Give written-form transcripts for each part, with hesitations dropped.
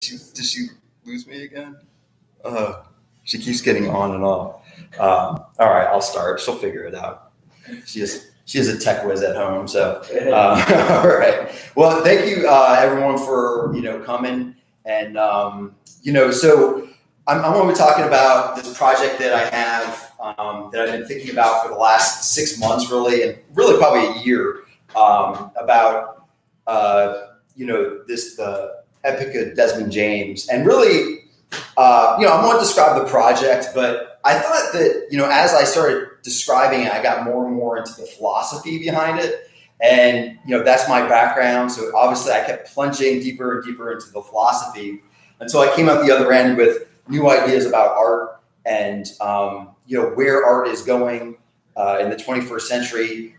Did she lose me again? She keeps getting on and off. All right, I'll start. She'll figure it out. She is a tech whiz at home. So, all right. Well, thank you, everyone, for coming. And so I'm going to be talking about this project that I have that I've been thinking about for the last 6 months, really, and really probably a year. About the Epic of Desmond James, and really, I won't describe the project, but I thought that as I started describing it, I got more and more into the philosophy behind it, and that's my background. So obviously, I kept plunging deeper and deeper into the philosophy until I came out the other end with new ideas about art and where art is going in the 21st century.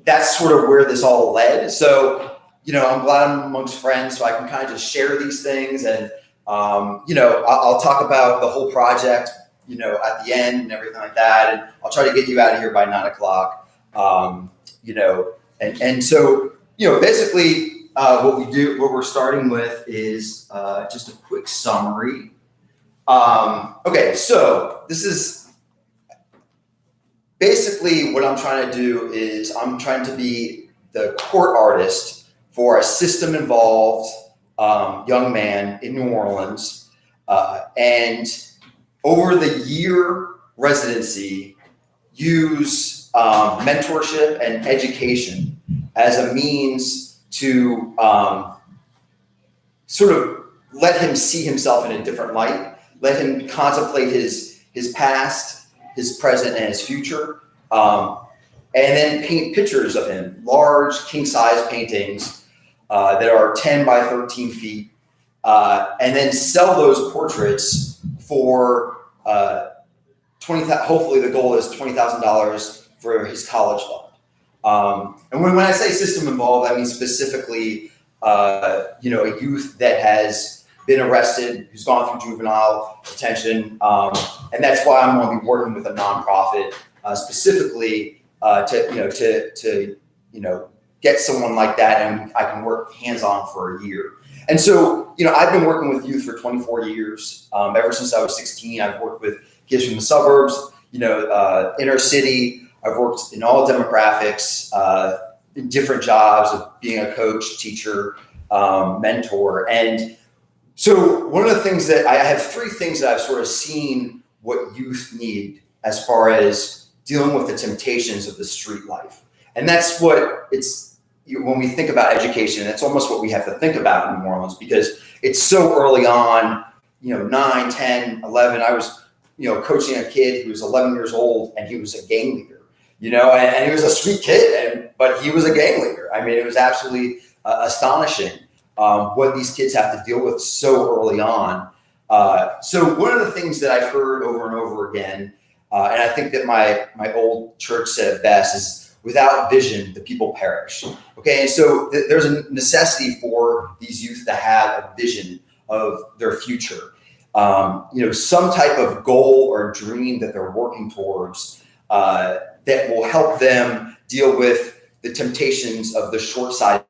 That's sort of where this all led. So, I'm glad I'm amongst friends so I can kind of just share these things. And, I'll talk about the whole project, at the end and everything like that. And I'll try to get you out of here by 9 o'clock. And so, basically what we're starting with is just a quick summary. Okay, so this is basically what I'm trying to do is I'm trying to be the court artist for a system-involved young man in New Orleans. And over the year residency, use mentorship and education as a means to sort of let him see himself in a different light, let him contemplate his past, his present, and his future, and then paint pictures of him, large king-size paintings that are 10 by 13 feet, and then sell those portraits for hopefully the goal is $20,000 for his college fund. And when I say system involved, I mean specifically, a youth that has been arrested, who's gone through juvenile detention, and that's why I'm going to be working with a nonprofit specifically to get someone like that, and I can work hands-on for a year. And so, I've been working with youth for 24 years. Ever since I was 16, I've worked with kids from the suburbs, inner city. I've worked in all demographics, in different jobs of being a coach, teacher, mentor. And so one of the things that I have 3 things that I've sort of seen what youth need as far as dealing with the temptations of the street life. And that's what when we think about education, that's almost what we have to think about in New Orleans, because it's so early on, 9, 10, 11. I was, coaching a kid who was 11 years old, and he was a gang leader, and he was a sweet kid, but he was a gang leader. I mean, it was absolutely astonishing what these kids have to deal with so early on. So one of the things that I've heard over and over again, and I think that my old church said it best, is without vision, the people perish. Okay, and so there's a necessity for these youth to have a vision of their future. Some type of goal or dream that they're working towards that will help them deal with the temptations of the short-sightedness,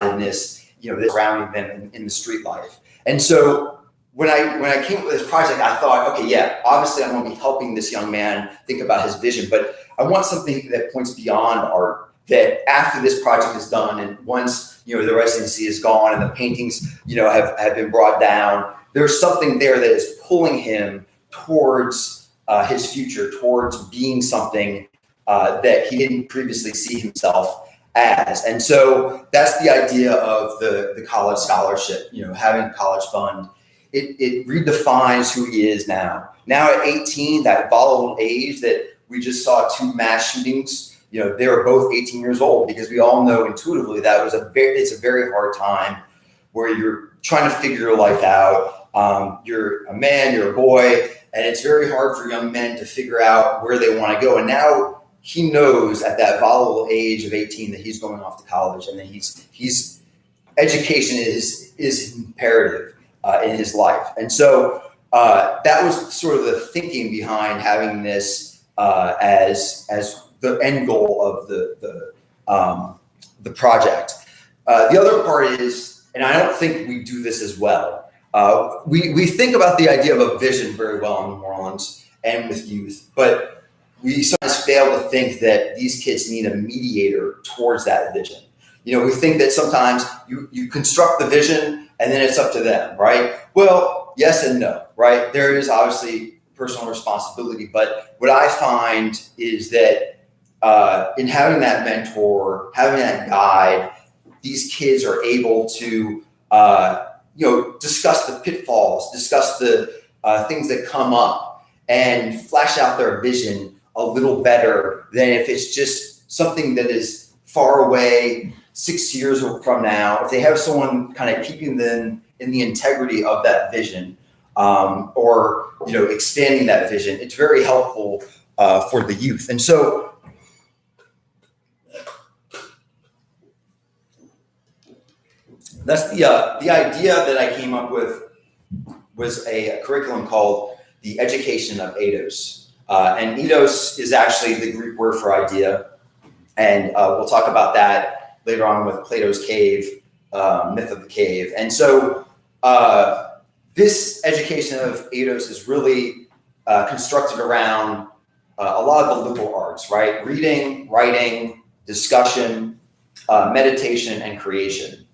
that's surrounding them in the street life. And so when I came up with this project, I thought, okay, yeah, obviously I'm going to be helping this young man think about his vision, but I want something that points beyond art, that after this project is done and once, the residency is gone and the paintings, have been brought down, there's something there that is pulling him towards his future, towards being something that he didn't previously see himself as. And so that's the idea of the college scholarship, having a college fund. It redefines who he is now. Now at 18, that volatile age that we just saw 2 mass shootings, they were both 18 years old, because we all know intuitively that it's a very hard time where you're trying to figure your life out. You're a man, you're a boy, and it's very hard for young men to figure out where they want to go. And now he knows at that volatile age of 18 that he's going off to college, and that he's education is imperative in his life. And so that was sort of the thinking behind having this as the end goal of the project. The other part is and I don't think we do this as well. We think about the idea of a vision very well in New Orleans and with youth, but we sometimes fail to think that these kids need a mediator towards that vision. We think that sometimes you construct the vision and then it's up to them, right? Well, yes and no, right? There is obviously personal responsibility, but what I find is that in having that mentor, having that guide, these kids are able to, discuss the pitfalls, discuss the things that come up, and flesh out their vision a little better than if it's just something that is far away 6 years from now. If they have someone kind of keeping them in the integrity of that vision, or expanding that vision, it's very helpful for the youth. And so that's the idea that I came up with was a curriculum called the Education of Eidos. And eidos is actually the Greek word for idea. And we'll talk about that later on with Plato's cave, myth of the cave. And so this education of eidos is really constructed around a lot of the liberal arts, right? Reading, writing, discussion, meditation, and creation.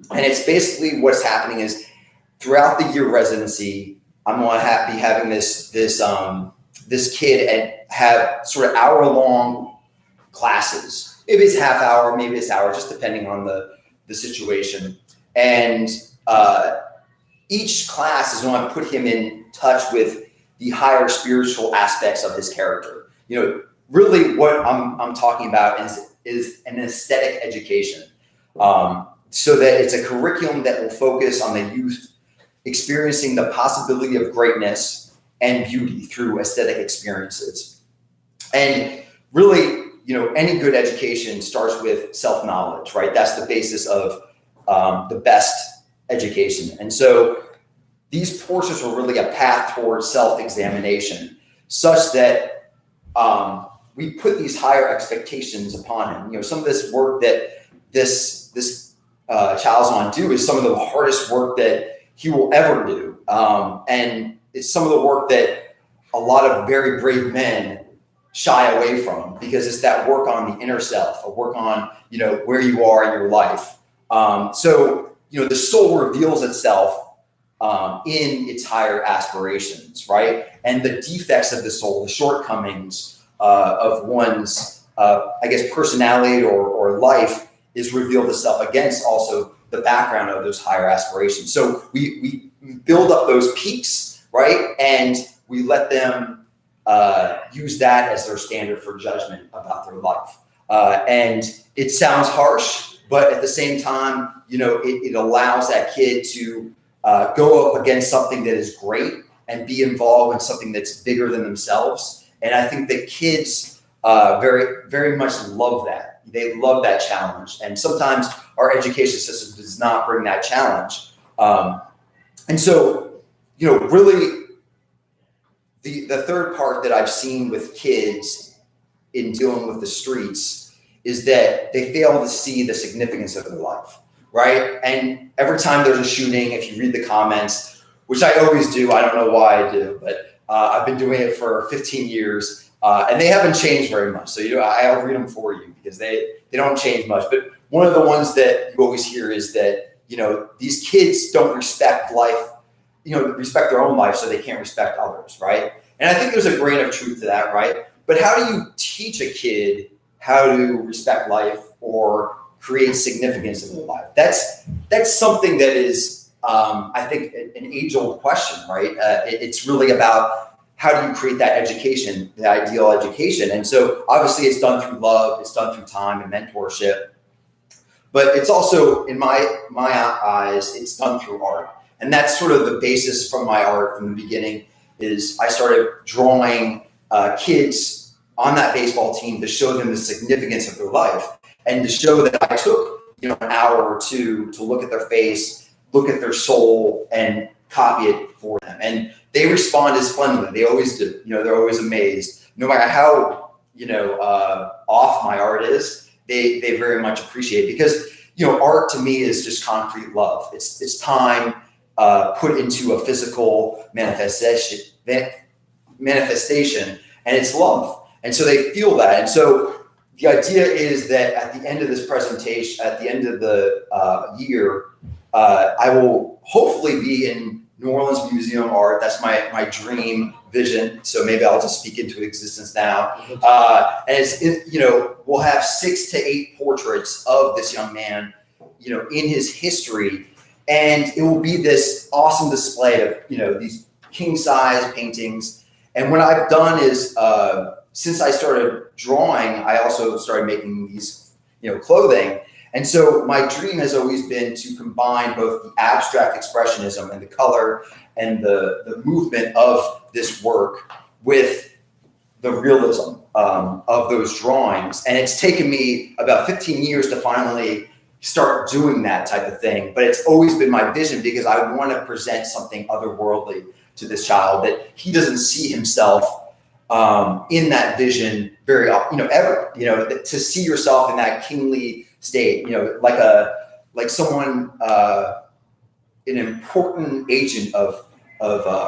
And it's basically what's happening is throughout the year residency, I'm going to be having this kid and have sort of hour-long classes. Maybe it's half hour, maybe it's hour, just depending on the situation. And each class is going to put him in touch with the higher spiritual aspects of his character. Really what I'm talking about is an aesthetic education. So that it's a curriculum that will focus on the youth experiencing the possibility of greatness and beauty through aesthetic experiences. And really, any good education starts with self-knowledge, right? That's the basis of the best education. And so these portions are really a path towards self-examination, such that we put these higher expectations upon him. Some of this work that this child's on do is some of the hardest work that he will ever do. And it's some of the work that a lot of very brave men shy away from, because it's that work on the inner self, a work on, where you are in your life. So the soul reveals itself in its higher aspirations, right? And the defects of the soul, the shortcomings of one's, personality or life is revealed itself against also the background of those higher aspirations. So we build up those peaks, right? And we let them use that as their standard for judgment about their life. And it sounds harsh, but at the same time, it allows that kid to go up against something that is great and be involved in something that's bigger than themselves. And I think that kids very, very much love that. They love that challenge. And sometimes our education system does not bring that challenge. And so, really the third part that I've seen with kids in dealing with the streets is that they fail to see the significance of their life, right? And every time there's a shooting, if you read the comments, which I always do, I don't know why I do, but I've been doing it for 15 years. And they haven't changed very much. So, I'll read them for you because they don't change much. But one of the ones that you always hear is that, these kids don't respect life, respect their own life, so they can't respect others, right? And I think there's a grain of truth to that, right? But how do you teach a kid how to respect life or create significance in their life? That's something that is, I think, an age-old question, right? It's really about how do you create that education, the ideal education? And so obviously it's done through love, it's done through time and mentorship, but it's also, in my eyes, it's done through art. And that's sort of the basis from my art from the beginning is I started drawing kids on that baseball team to show them the significance of their life and to show that I took, an hour or two to look at their face, look at their soul and copy it for them. And they responded splendidly. They always do. They're always amazed. No matter how, off my art is, they very much appreciate it because, art to me is just concrete love. It's time put into a physical manifestation, and it's love. And so they feel that. And so the idea is that at the end of this presentation, at the end of the year, I will hopefully be in New Orleans Museum of Art. That's my dream vision. So maybe I'll just speak into existence now. And we'll have 6 to 8 portraits of this young man, in his history. And it will be this awesome display of, these king size paintings. And what I've done is, since I started drawing, I also started making these, clothing. And so my dream has always been to combine both the abstract expressionism and the color and the movement of this work with the realism of those drawings. And it's taken me about 15 years to finally start doing that type of thing. But it's always been my vision because I want to present something otherworldly to this child that he doesn't see himself in that vision very, ever, to see yourself in that kingly state, like someone, an important agent of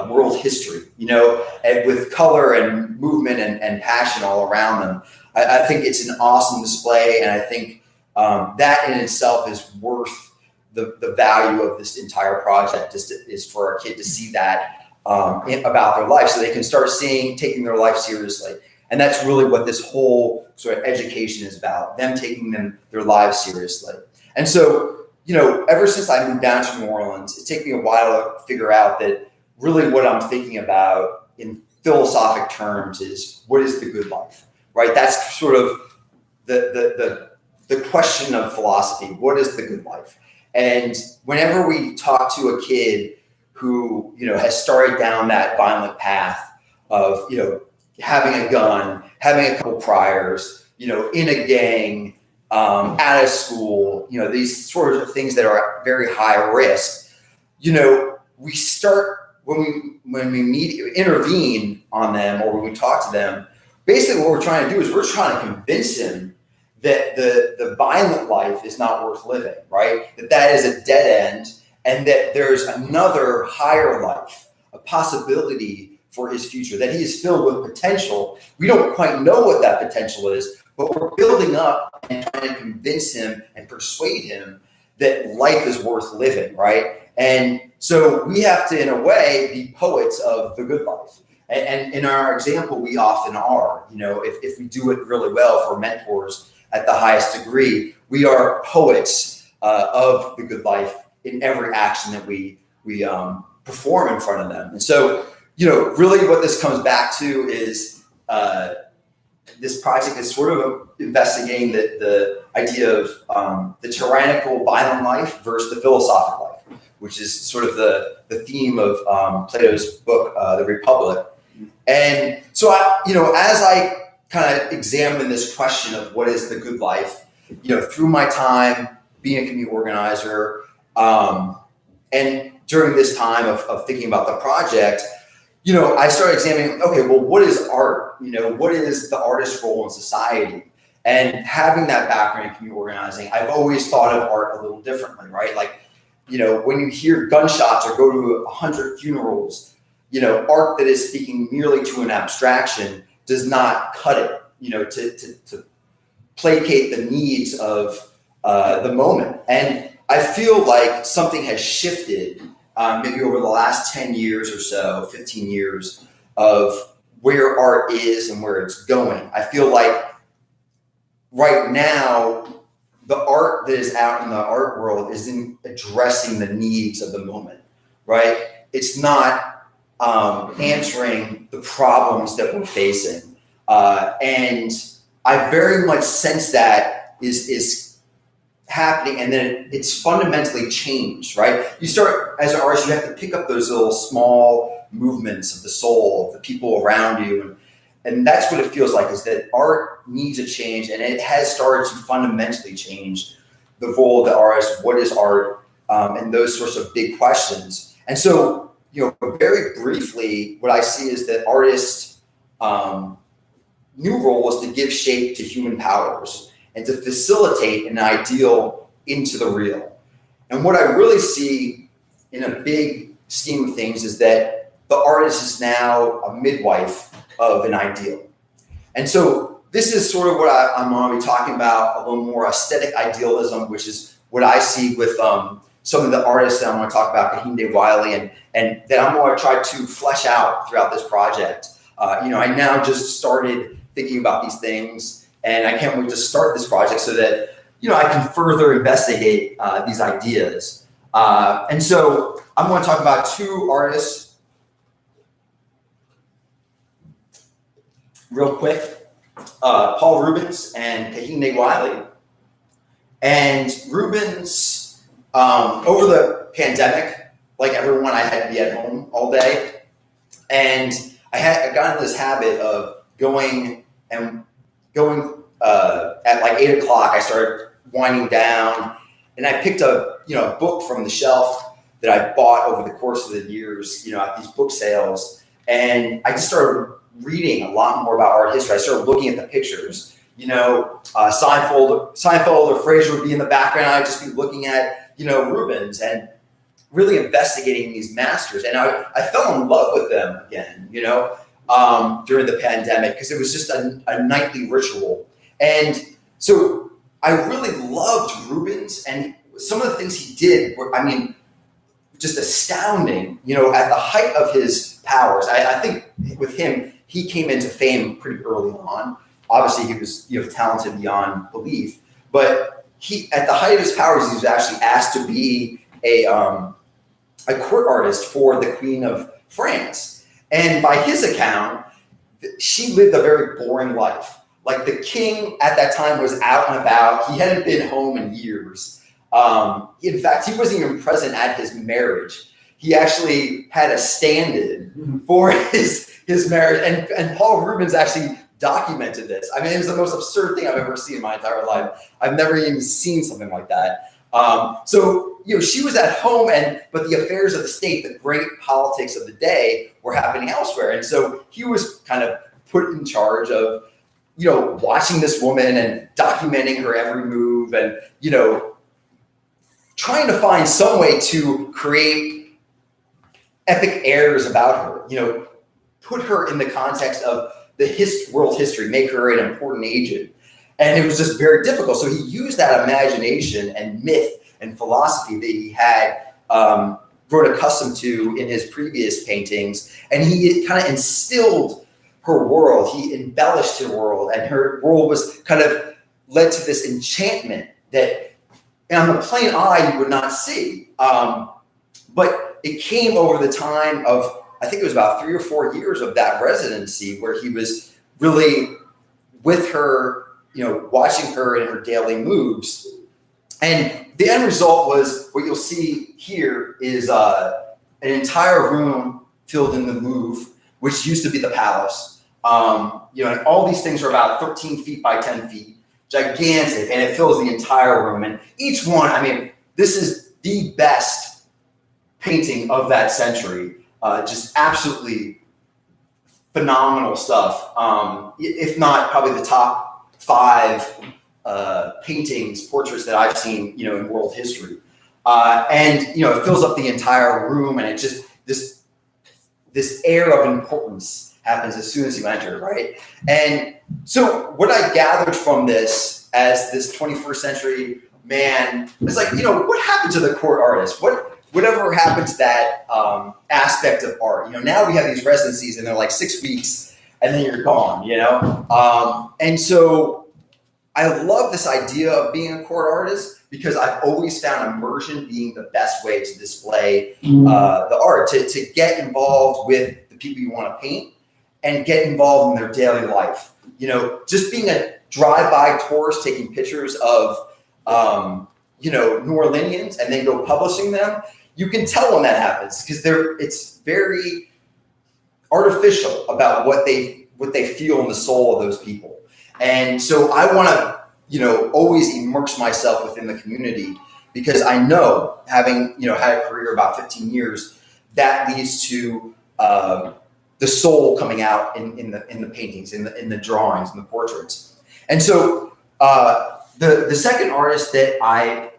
world history, and with color and movement and passion all around them. I think it's an awesome display. And I think that in itself is worth the value of this entire project is for a kid to see that about their life so they can start taking their life seriously. And that's really what this whole sort of education is about, them taking their lives seriously. And so, ever since I moved down to New Orleans, it's taken me a while to figure out that really what I'm thinking about in philosophic terms is what is the good life, right? That's sort of the question of philosophy. What is the good life? And whenever we talk to a kid who, has started down that violent path of, having a gun, having a couple priors, in a gang, out of school, these sorts of things that are very high risk, we start when we intervene on them or when we talk to them, basically what we're trying to do is we're trying to convince him that the violent life is not worth living, right? That is a dead end and that there's another higher life, a possibility for his future, that he is filled with potential. We don't quite know what that potential is, but we're building up and trying to convince him and persuade him that life is worth living, right? And so we have to, in a way, be poets of the good life. And in our example, we often are, if we do it really well for mentors at the highest degree, we are poets of the good life in every action that we perform in front of them. And so, really what this comes back to is this project is sort of investigating the idea of the tyrannical violent life versus the philosophic life, which is sort of the theme of Plato's book, The Republic. And so, as I kind of examine this question of what is the good life, through my time being a community organizer, and during this time of thinking about the project, I started examining, okay, well, what is art? What is the artist's role in society? And having that background in community organizing, I've always thought of art a little differently, right? Like, when you hear gunshots or go to 100 funerals, art that is speaking merely to an abstraction does not cut it, to placate the needs of the moment. And I feel like something has shifted maybe over the last 10 years or so, 15 years of where art is and where it's going. I feel like right now, the art that is out in the art world isn't addressing the needs of the moment, right? It's not answering the problems that we're facing. And I very much sense that is happening, and then it's fundamentally changed, right? You start, as an artist, you have to pick up those little small movements of the soul, of the people around you. And that's what it feels like, is that art needs a change, and it has started to fundamentally change the role of the artist. What is art? And those sorts of big questions. And so, very briefly, what I see is that artists' new role is to give shape to human powers and to facilitate an ideal into the real. And what I really see in a big scheme of things is that the artist is now a midwife of an ideal. And so this is sort of what I'm going to be talking about, a little more aesthetic idealism, which is what I see with some of the artists that I'm going to talk about, Kehinde Wiley, and that I'm going to try to flesh out throughout this project. I now just started thinking about these things, and I can't wait to start this project so that I can further investigate these ideas. And so I'm going to talk about two artists real quick, Paul Rubens and Kehinde Wiley. And Rubens, over the pandemic, like everyone, I had to be at home all day. And I got into this habit of going at like 8 o'clock, I started winding down, and I picked a book from the shelf that I bought over the course of the years, at these book sales. And I just started reading a lot more about art history. I started looking at the pictures. Seinfeld or Frasier would be in the background. I'd just be looking at, Rubens and really investigating these masters. And I fell in love with them again, during the pandemic, because it was just a nightly ritual. And so I really loved Rubens, and some of the things he did were, just astounding, at the height of his powers. I think with him, he came into fame pretty early on. Obviously, he was talented beyond belief, but at the height of his powers, he was actually asked to be a court artist for the Queen of France. And by his account, she lived a very boring life. Like, the king at that time was out and about. He hadn't been home in years. In fact, he wasn't even present at his marriage. He actually had a stand-in for his marriage. And Paul Rubens actually documented this. It was the most absurd thing I've ever seen in my entire life. I've never even seen something like that. So she was at home, but the affairs of the state, the great politics of the day, were happening elsewhere. And so he was kind of put in charge of, watching this woman and documenting her every move and, trying to find some way to create epic airs about her, put her in the context of the world history, make her an important agent. And it was just very difficult. So he used that imagination and myth and philosophy that he had grown accustomed to in his previous paintings. And he kind of instilled her world. He embellished her world. And her world was kind of led to this enchantment that on the plain eye you would not see. But it came over the time of, I think it was about 3 or 4 years of that residency where he was really with her, watching her in her daily moves. And the end result was what you'll see here is an entire room filled in the Louvre, which used to be the palace. And all these things are about 13 feet by 10 feet, gigantic, and it fills the entire room. And each one, this is the best painting of that century. Just absolutely phenomenal stuff. If not probably the top 5 paintings, portraits that I've seen, in world history. And it fills up the entire room, and it just this air of importance happens as soon as you enter, right? And so what I gathered from this as this 21st century man is like, what happened to the court artist? Whatever happened to that aspect of art? Now we have these residencies and they're like 6 weeks and then you're gone, And so I love this idea of being a court artist because I've always found immersion being the best way to display the art, to get involved with the people you want to paint and get involved in their daily life. Just being a drive-by tourist taking pictures of, New Orleanians and then go publishing them. You can tell when that happens because it's very artificial about what they feel in the soul of those people. And so I want to, always immerse myself within the community because I know, having, had a career about 15 years, that leads to the soul coming out in the paintings, in the drawings, in the portraits. And so the second artist that I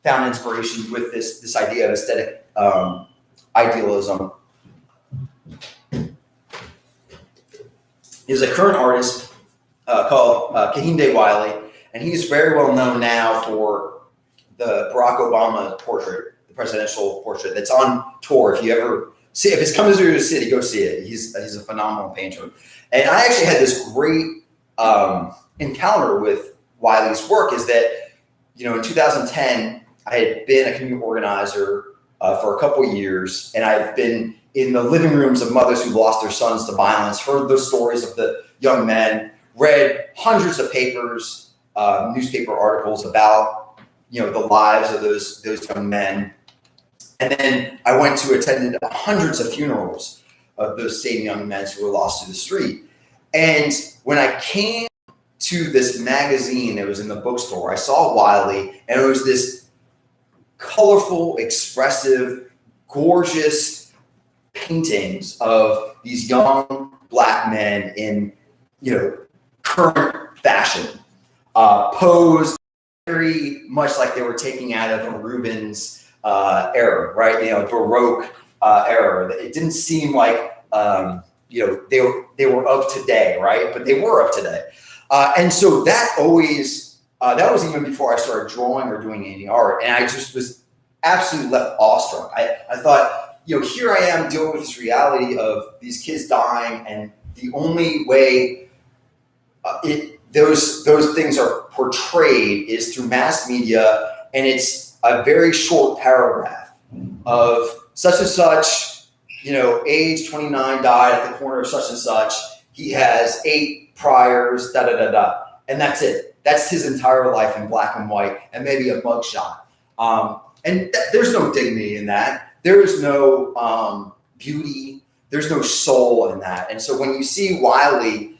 found inspiration with this idea of aesthetic idealism. Is a current artist called Kehinde Wiley, and he's very well known now for the Barack Obama portrait, the presidential portrait that's on tour. If you ever see, if it's coming to the city, go see it. He's a phenomenal painter. And I actually had this great encounter with Wiley's work. Is that, you know, in 2010, I had been a community organizer for a couple of years, and I've been in the living rooms of mothers who lost their sons to violence, heard those stories of the young men, read hundreds of papers, newspaper articles about, you know, the lives of those young men. And then I went to attend hundreds of funerals of those same young men who were lost to the street. And when I came to this magazine that was in the bookstore, I saw Wiley, and it was this colorful, expressive, gorgeous paintings of these young Black men in, you know, current fashion, posed very much like they were taking out of a Rubens era, right? You know, Baroque era. It didn't seem like you know, they were of today, right? But they were of today, and so that always that was even before I started drawing or doing any art, and I just was absolutely left awestruck. I thought, you know, here I am dealing with this reality of these kids dying, and the only way those things are portrayed is through mass media, and it's a very short paragraph of such and such, you know, age 29, died at the corner of such and such. He has 8 priors, da da da da, and that's it. That's his entire life in black and white, and maybe a mugshot. And there's no dignity in that. There is no beauty. There's no soul in that. And so when you see Wiley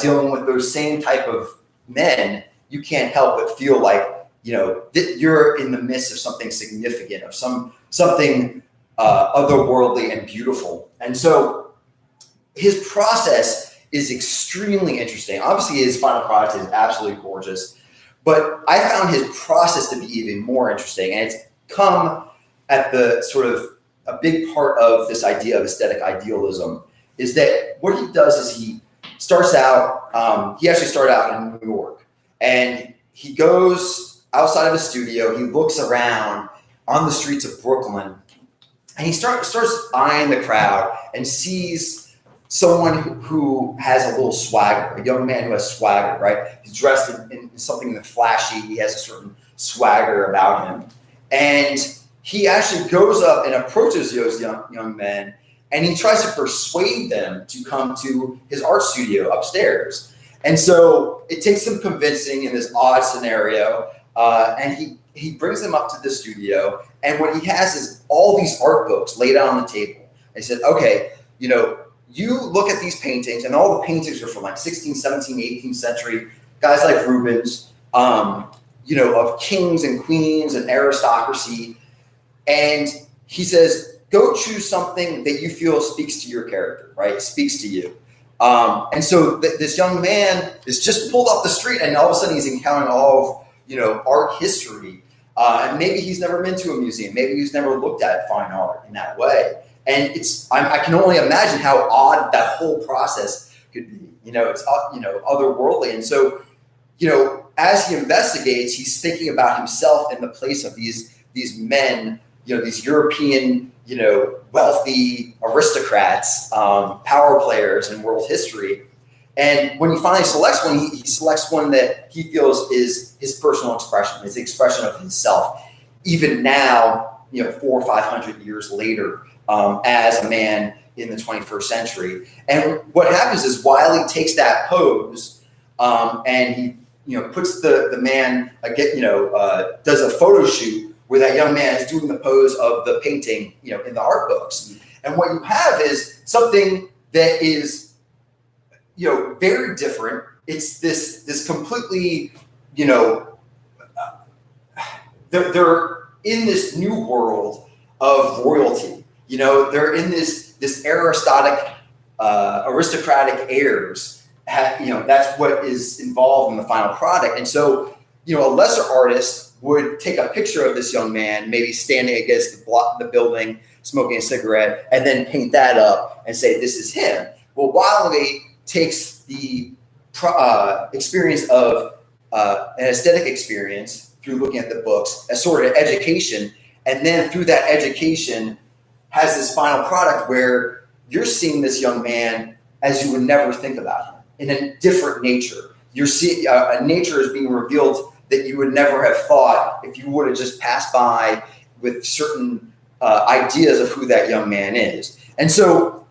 dealing with those same type of men, you can't help but feel like, you know, you're in the midst of something significant, of something otherworldly and beautiful. And so his process is extremely interesting. Obviously, his final product is absolutely gorgeous, but I found his process to be even more interesting. And it's come at the sort of a big part of this idea of aesthetic idealism is that what he does is he starts out, he actually started out in New York, and he goes outside of his studio, he looks around on the streets of Brooklyn, and he starts eyeing the crowd and sees someone who has a little swagger, a young man who has swagger, right? He's dressed in something that's flashy, he has a certain swagger about him. And he actually goes up and approaches those young men, and he tries to persuade them to come to his art studio upstairs. And so it takes some convincing in this odd scenario, and he brings them up to the studio, and what he has is all these art books laid out on the table. And he said, okay, you know, you look at these paintings, and all the paintings are from like 16th, 17th, 18th century, guys like Rubens, you know, of kings and queens and aristocracy. And he says, go choose something that you feel speaks to your character, right? Speaks to you. And so this young man is just pulled off the street, and all of a sudden he's encountering all of, you know, art history. And maybe he's never been to a museum. Maybe he's never looked at fine art in that way. And I can only imagine how odd that whole process could be. You know, it's, you know, otherworldly. And so, you know, as he investigates, he's thinking about himself in the place of these men, you know, these European, you know, wealthy aristocrats, power players in world history. And when he finally selects one, he selects one that he feels is his personal expression, his expression of himself, even now, you know, 400 or 500 years later, as a man in the 21st century. And what happens is Wiley takes that pose, and he, you know, puts the man, you know, does a photo shoot where that young man is doing the pose of the painting, you know, in the art books. And what you have is something that is, you know, very different. It's this completely, you know, they're in this new world of royalty. You know, they're in this aristocratic airs. You know, that's what is involved in the final product. And so, you know, a lesser artist would take a picture of this young man, maybe standing against the building, smoking a cigarette, and then paint that up and say, this is him. Well, Wiley takes the experience of an aesthetic experience through looking at the books as sort of education, and then through that education has this final product where you're seeing this young man as you would never think about him, in a different nature. You're seeing a nature is being revealed that you would never have thought if you would have just passed by with certain ideas of who that young man is. And so,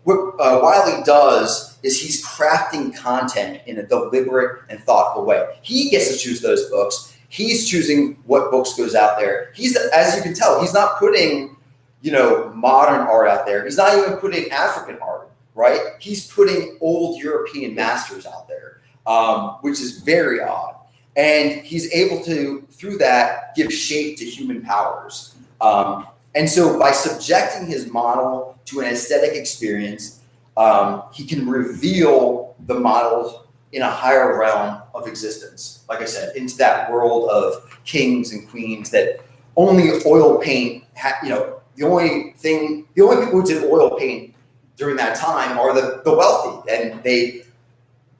what Wiley does is he's crafting content in a deliberate and thoughtful way. He gets to choose those books. He's choosing what books goes out there. As you can tell, he's not putting, modern art out there. He's not even putting African art, right? He's putting old European masters out there, which is very odd. And he's able to, through that, give shape to human powers. And so by subjecting his model to an aesthetic experience, he can reveal the models in a higher realm of existence. Like I said, into that world of kings and queens that only oil paint, the only people who did oil paint during that time are the wealthy. And they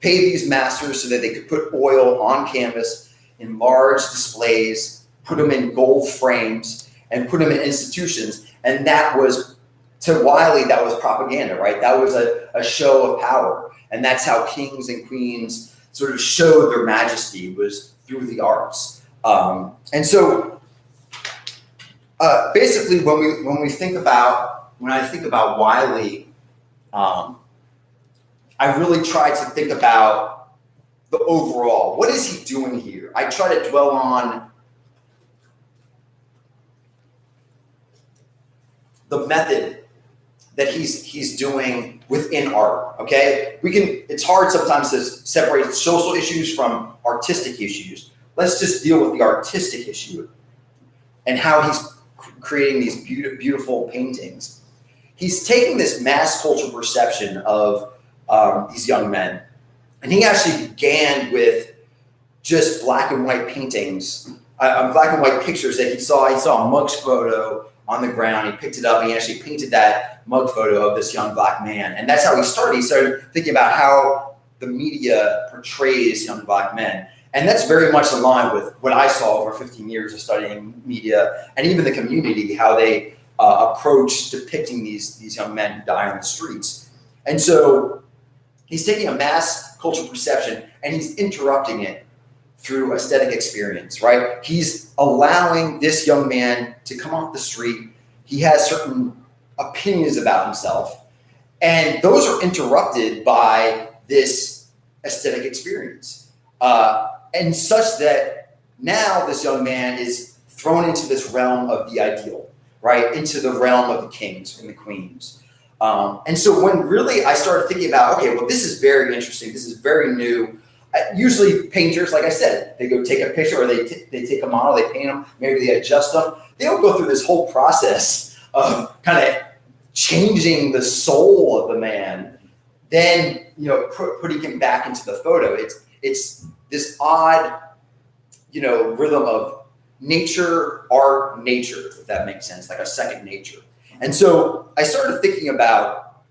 pay these masters so that they could put oil on canvas in large displays, put them in gold frames, and put them in institutions. And that was, to Wiley, that was propaganda, right? That was a show of power. And that's how kings and queens sort of showed their majesty, was through the arts. And so basically when I think about Wiley, I really try to think about the overall. What is he doing here? I try to dwell on the method that he's doing within art. Okay, it's hard sometimes to separate social issues from artistic issues. Let's just deal with the artistic issue and how he's creating these beautiful paintings. He's taking this mass cultural perception of these young men, and he actually began with just black and white paintings, black and white pictures that he saw. He saw a mug's photo on the ground. He picked it up and he actually painted that mug photo of this young black man. And that's how he started. He started thinking about how the media portrays young black men. And that's very much in line with what I saw over 15 years of studying media and even the community, how they approach depicting these young men who die on the streets. And so he's taking a mass cultural perception and he's interrupting it through aesthetic experience, right? He's allowing this young man to come off the street. He has certain opinions about himself, and those are interrupted by this aesthetic experience. And such that now this young man is thrown into this realm of the ideal, right? Into the realm of the kings and the queens. And so when really I started thinking about, okay, well, this is very interesting. This is very new. Usually painters, like I said, they go take a picture or they take a model, they paint them, maybe they adjust them. They don't go through this whole process of kind of changing the soul of the man, then, putting him back into the photo. It's this odd, rhythm of nature, art, nature, if that makes sense, like a second nature. And so I started thinking about,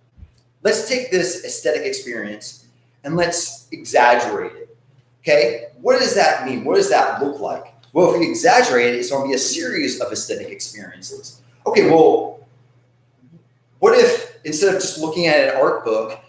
let's take this aesthetic experience and let's exaggerate it. Okay, what does that mean? What does that look like? Well, if we exaggerate it, it's going to be a series of aesthetic experiences. Okay, well, what if instead of just looking at an art book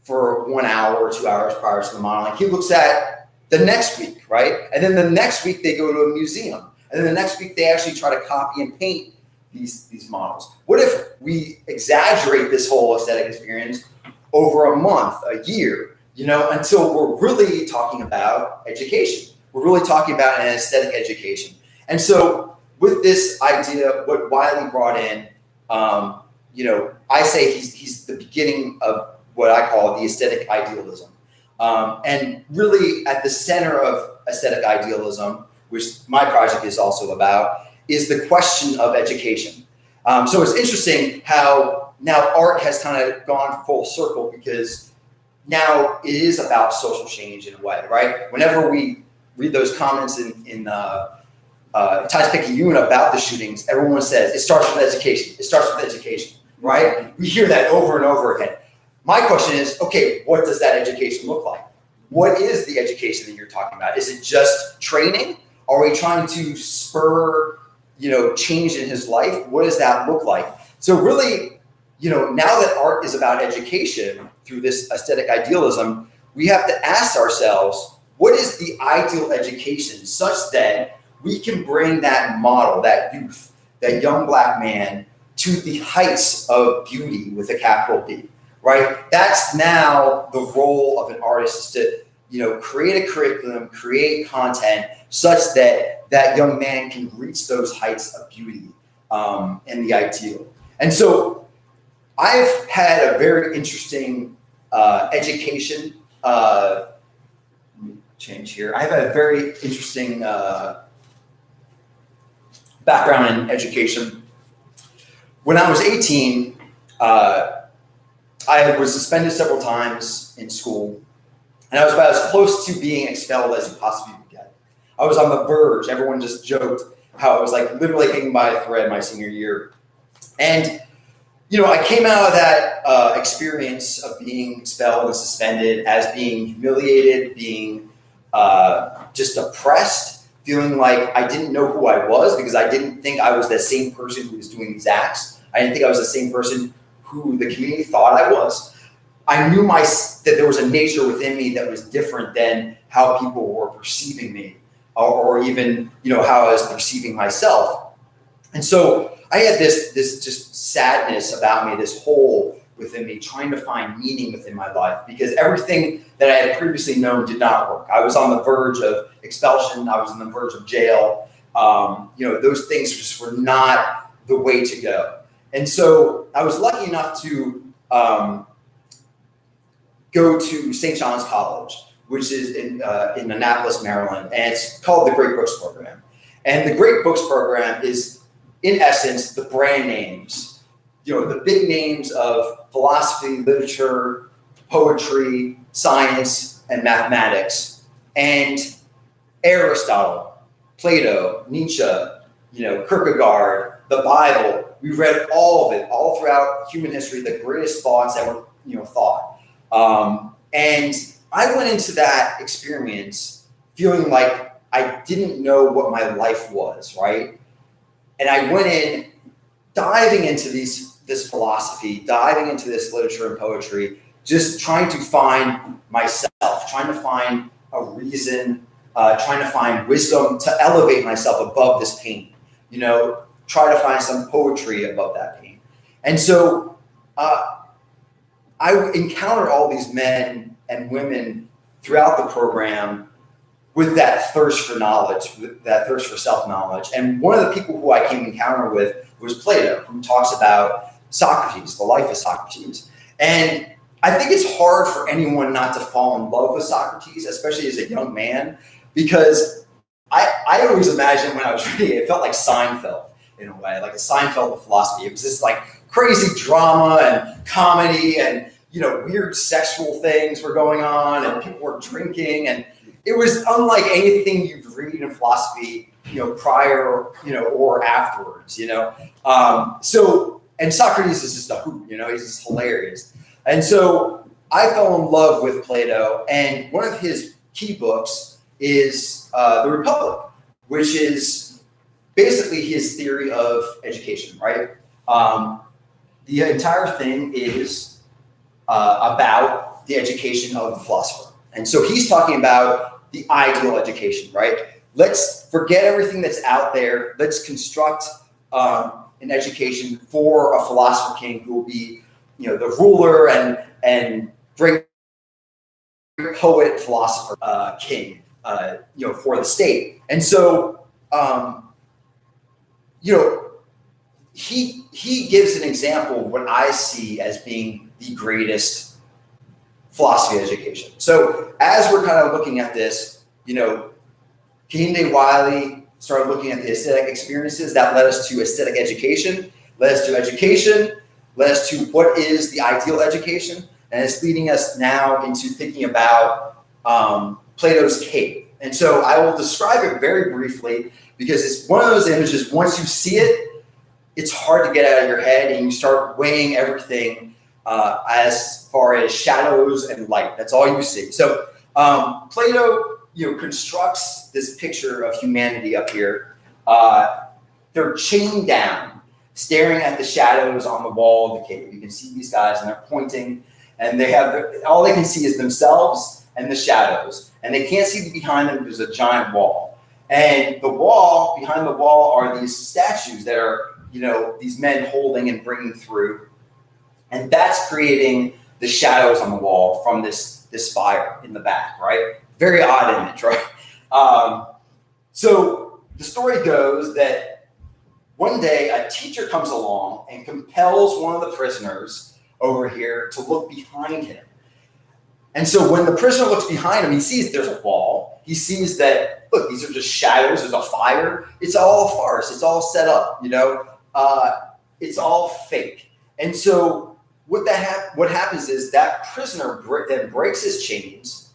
for 1 hour or 2 hours prior to the modeling, he looks at the next week, right? And then the next week they go to a museum. And then the next week they actually try to copy and paint these models. What if we exaggerate this whole aesthetic experience over a month, a year, until we're really talking about education. We're really talking about an aesthetic education. And so with this idea, what Wiley brought in, I say he's the beginning of what I call the aesthetic idealism. And really at the center of aesthetic idealism, which my project is also about, is the question of education. So it's interesting how now art has kind of gone full circle, because now it is about social change in a way, right? Whenever we read those comments in Tais-Picayune about the shootings, everyone says it starts with education. It starts with education, right? We hear that over and over again. My question is, okay, what does that education look like? What is the education that you're talking about? Is it just training? Are we trying to spur, change in his life? What does that look like? So really, now that art is about education through this aesthetic idealism, we have to ask ourselves, what is the ideal education such that we can bring that model, that youth, that young Black man to the heights of beauty with a capital B, right? That's now the role of an artist, is to, create a curriculum, create content such that that young man can reach those heights of beauty and the ideal. And so I've had a very interesting education. Let me change here. I have a very interesting background in education. When I was 18, I was suspended several times in school, and I was about as close to being expelled as you possibly could get. I was on the verge. Everyone just joked how I was like literally hanging by a thread my senior year. And, I came out of that experience of being expelled and suspended as being humiliated, being just oppressed, feeling like I didn't know who I was because I didn't think I was the same person who was doing these acts. I didn't think I was the same person who the community thought I was. I knew that there was a nature within me that was different than how people were perceiving me, or even, how I was perceiving myself. And so I had this just sadness about me, this hole within me, trying to find meaning within my life, because everything that I had previously known did not work. I was on the verge of expulsion. I was on the verge of jail. Those things just were not the way to go. And so I was lucky enough to go to St. John's College, which is in Annapolis, Maryland, and it's called the Great Books Program. And the Great Books Program is, in essence, the brand names, the big names of philosophy, literature, poetry, science, and mathematics, and Aristotle, Plato, Nietzsche, Kierkegaard, the Bible. We read all of it, all throughout human history, the greatest thoughts ever, thought. And I went into that experience feeling like I didn't know what my life was, right? And I went in diving into this philosophy, diving into this literature and poetry, just trying to find myself, trying to find a reason, trying to find wisdom to elevate myself above this pain, try to find some poetry above that pain. And so I encountered all these men and women throughout the program with that thirst for knowledge, with that thirst for self-knowledge. And one of the people who I came encounter with was Plato, who talks about Socrates, the life of Socrates. And I think it's hard for anyone not to fall in love with Socrates, especially as a young man, because I always imagined when I was reading it, it felt like Seinfeld in a way, like a Seinfeld of philosophy. It was this like crazy drama and comedy and, weird sexual things were going on and people were drinking, and it was unlike anything you'd read in philosophy, prior, or afterwards, and Socrates is just a hoot, he's just hilarious. And so I fell in love with Plato, and one of his key books is The Republic, which is basically his theory of education, right? The entire thing is about the education of the philosopher. And so he's talking about the ideal education, right? Let's forget everything that's out there. Let's construct an education for a philosopher king who will be, the ruler and great poet, philosopher king, for the state. And so, he gives an example of what I see as being the greatest philosophy education. So as we're kind of looking at this, Kehinde Wiley started looking at the aesthetic experiences that led us to aesthetic education, led us to education, led us to what is the ideal education, and it's leading us now into thinking about Plato's cave. And so I will describe it very briefly because it's one of those images, once you see it, it's hard to get out of your head and you start weighing everything as far as shadows and light. That's all you see. So Plato, constructs this picture of humanity up here. They're chained down, staring at the shadows on the wall of the cave. You can see these guys and they're pointing and they have, all they can see is themselves and the shadows. And they can't see behind them because there's a giant wall. And the wall, behind the wall are these statues that are, these men holding and bringing through. And that's creating the shadows on the wall from this fire in the back, right? Very odd image, right? So the story goes that one day a teacher comes along and compels one of the prisoners over here to look behind him. And so when the prisoner looks behind him, he sees there's a wall. He sees that, look, these are just shadows. There's a fire. It's all a farce. It's all set up, it's all fake. And so what happens is that prisoner then breaks his chains,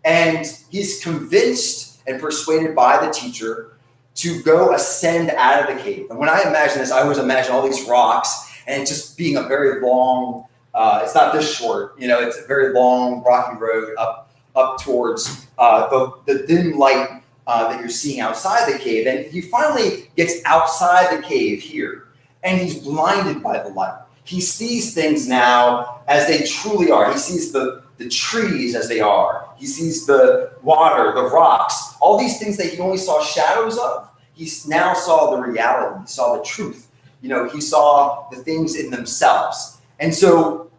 and he's convinced and persuaded by the teacher to go ascend out of the cave. And when I imagine this, I always imagine all these rocks and it just being a very long, it's not this short, it's a very long rocky road up towards the dim light that you're seeing outside the cave. And he finally gets outside the cave here, and he's blinded by the light. He sees things now as they truly are. He sees the trees as they are. He sees the water, the rocks, all these things that he only saw shadows of. He now saw the reality. He saw the truth. He saw the things in themselves. And so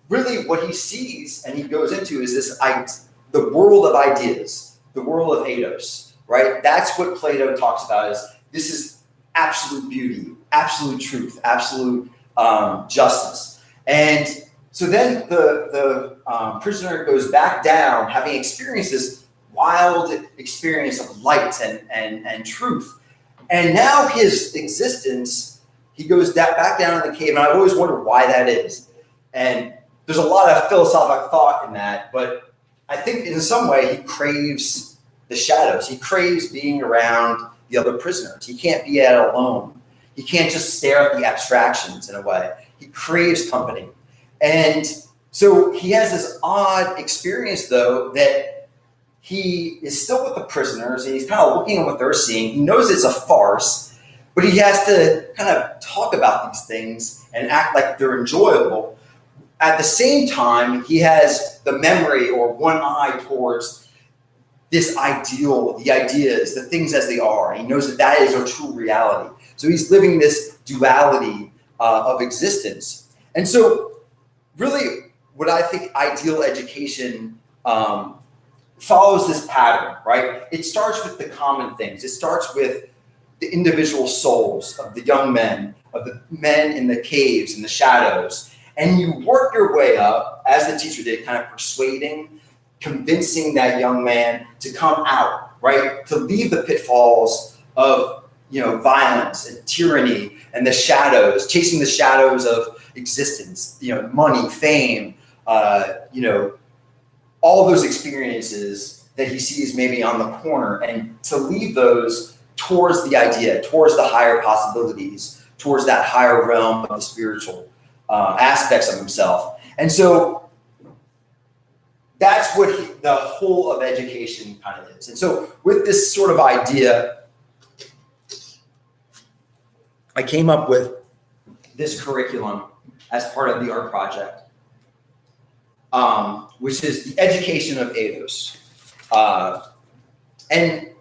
really what he sees and he goes into is the world of ideas, the world of eidos, right? That's what Plato talks about is this is absolute beauty, absolute truth, absolute justice. And so then the prisoner goes back down, having experienced this wild experience of light and truth. And now his existence, he goes back down in the cave. And I've always wondered why that is. And there's a lot of philosophical thought in that. But I think in some way he craves the shadows. He craves being around the other prisoners. He can't be at alone. He can't just stare at the abstractions in a way. He craves company. And so he has this odd experience, though, that he is still with the prisoners and he's kind of looking at what they're seeing. He knows it's a farce, but he has to kind of talk about these things and act like they're enjoyable. At the same time, he has the memory or one eye towards this ideal, the ideas, the things as they are. He knows that that is a true reality. So he's living this duality of existence. And so really what I think ideal education follows this pattern, right? It starts with the common things. It starts with the individual souls of the young men, of the men in the caves and the shadows. And you work your way up, as the teacher did, kind of persuading, convincing that young man to come out, right? To leave the pitfalls of violence and tyranny and the shadows, chasing the shadows of existence, money, fame, all those experiences that he sees maybe on the corner, and to lead those towards the idea, towards the higher possibilities, towards that higher realm of the spiritual aspects of himself. And so that's what the whole of education kind of is. And so with this sort of idea, I came up with this curriculum as part of the art project, which is the education of eidos. And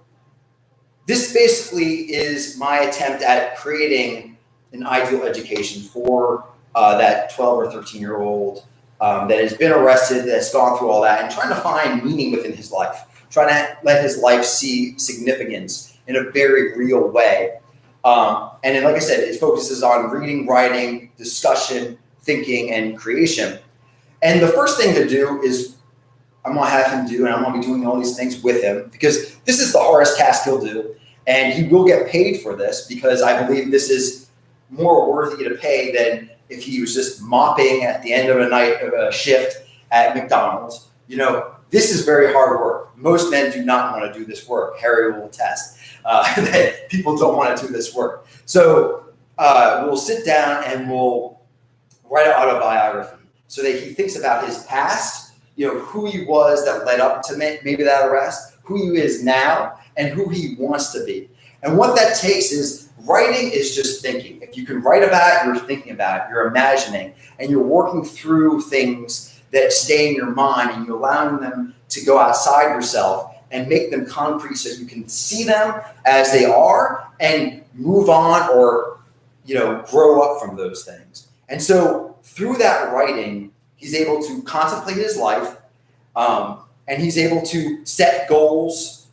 this basically is my attempt at creating an ideal education for that 12 or 13-year-old that has been arrested, that's gone through all that, and trying to find meaning within his life, trying to let his life see significance in a very real way. And then, like I said, it focuses on reading, writing, discussion, thinking, and creation. And the first thing to do is I'm going to have him do, and I'm going to be doing all these things with him, because this is the hardest task he'll do. And he will get paid for this, because I believe this is more worthy to pay than if he was just mopping at the end of a night of a shift at McDonald's. this is very hard work. Most men do not want to do this work. Harry will attest that people don't want to do this work. So we'll sit down and we'll write an autobiography so that he thinks about his past, who he was that led up to maybe that arrest, who he is now, and who he wants to be. And what that takes is writing is just thinking. If you can write about it, you're thinking about it, you're imagining, and you're working through things that stay in your mind, and you're allowing them to go outside yourself and make them concrete so you can see them as they are and move on or, grow up from those things. And so through that writing, he's able to contemplate his life, and he's able to set goals,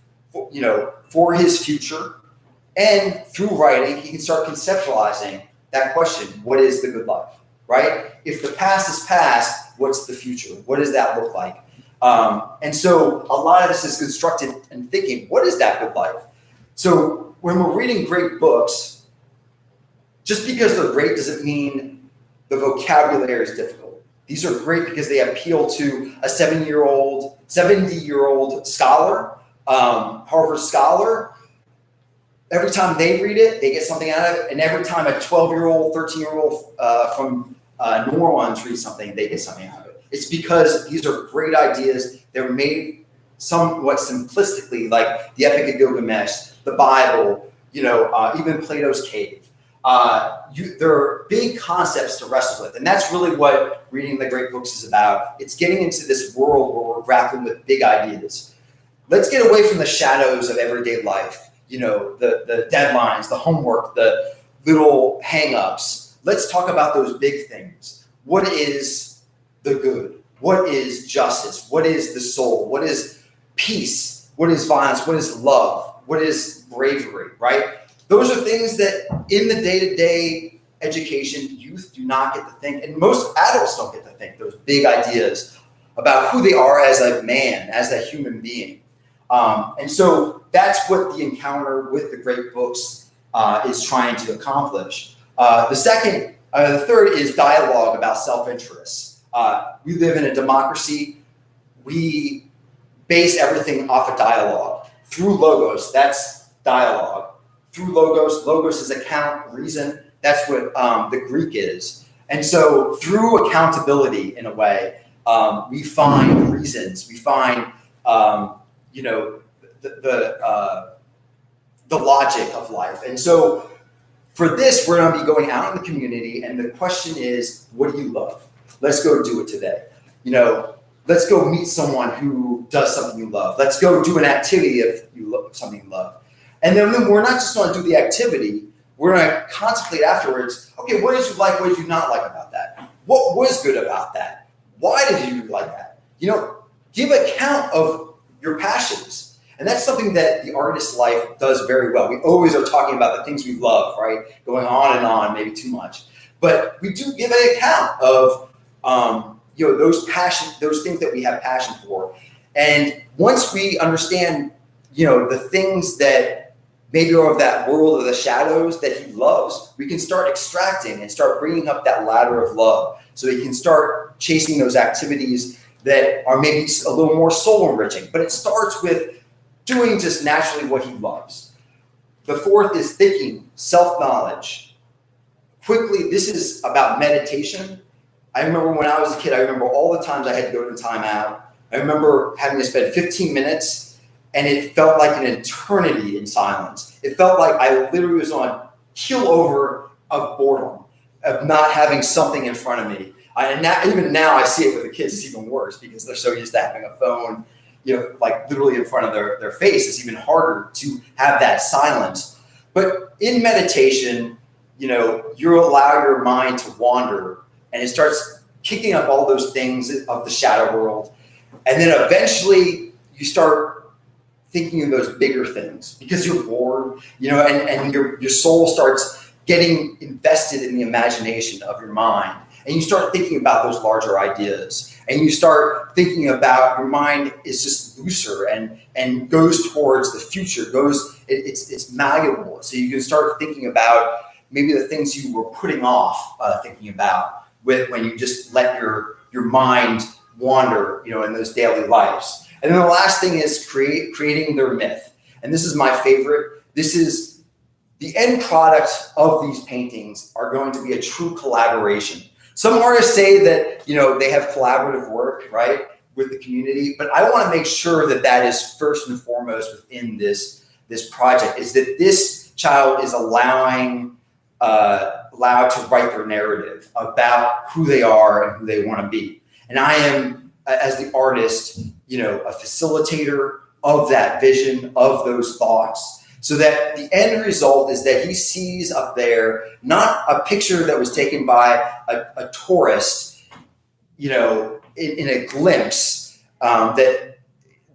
for his future. And through writing, he can start conceptualizing that question: what is the good life, right? If the past is past, what's the future? What does that look like? And so a lot of this is constructed and thinking, what is that good life? So when we're reading great books, just because they're great doesn't mean the vocabulary is difficult. These are great because they appeal to a 70-year-old scholar, Harvard scholar. Every time they read it, they get something out of it. And every time a 12-year-old, 13-year-old from New Orleans reads something, they get something out of it. It's because these are great ideas. They're made somewhat simplistically, like the Epic of Gilgamesh, the Bible, even Plato's Cave. There are big concepts to wrestle with. And that's really what reading the great books is about. It's getting into this world where we're grappling with big ideas. Let's get away from the shadows of everyday life. The deadlines, the homework, the little hang-ups. Let's talk about those big things. What is the good? What is justice? What is the soul? What is peace? What is violence? What is love? What is bravery, right? Those are things that in the day-to-day education, youth do not get to think, and most adults don't get to think those big ideas about who they are as a man, as a human being. And so that's what the encounter with the great books is trying to accomplish. The third is dialogue about self-interest. We live in a democracy. We base everything off of dialogue. Through logos, that's dialogue. Through logos is account, reason. That's what the Greek is. And so through accountability, in a way, we find reasons. We find the logic of life. And so for this, we're going to be going out in the community, and the question is, what do you love? Let's go do it today. Let's go meet someone who does something you love. Let's go do an activity if you love something you love. And then we're not just going to do the activity, we're going to contemplate afterwards, okay, what did you like, what did you not like about that? What was good about that? Why did you like that? Give account of your passions. And that's something that the artist's life does very well. We always are talking about the things we love, right? Going on and on, maybe too much. But we do give an account of those things that we have passion for. And once we understand, the things that maybe are of that world of the shadows that he loves, we can start extracting and start bringing up that ladder of love so he can start chasing those activities that are maybe a little more soul enriching. But it starts with doing just naturally what he loves. The fourth is thinking, self-knowledge. Quickly, this is about meditation. I remember when I was a kid, I remember all the times I had to go to timeout. I remember having to spend 15 minutes, and it felt like an eternity in silence. It felt like I literally was on keel over of boredom, of not having something in front of me. And even now I see it with the kids, it's even worse because they're so used to having a phone, like literally in front of their face. It's even harder to have that silence. But in meditation, you allow your mind to wander, and it starts kicking up all those things of the shadow world. And then eventually you start thinking of those bigger things because you're bored, and your soul starts getting invested in the imagination of your mind. And you start thinking about those larger ideas, and you start thinking about your mind is just looser and goes towards the future, it's malleable. So you can start thinking about maybe the things you were putting off thinking about when you just let your mind wander, in those daily lives. And then the last thing is creating their myth. And this is my favorite. This is the end product of these paintings are going to be a true collaboration. Some artists say that, they have collaborative work, right, with the community, but I want to make sure that that is first and foremost within this project, is that this child is allowed to write their narrative about who they are and who they want to be. And I am, as the artist, a facilitator of that vision, of those thoughts, so that the end result is that he sees up there not a picture that was taken by a tourist, in a glimpse, that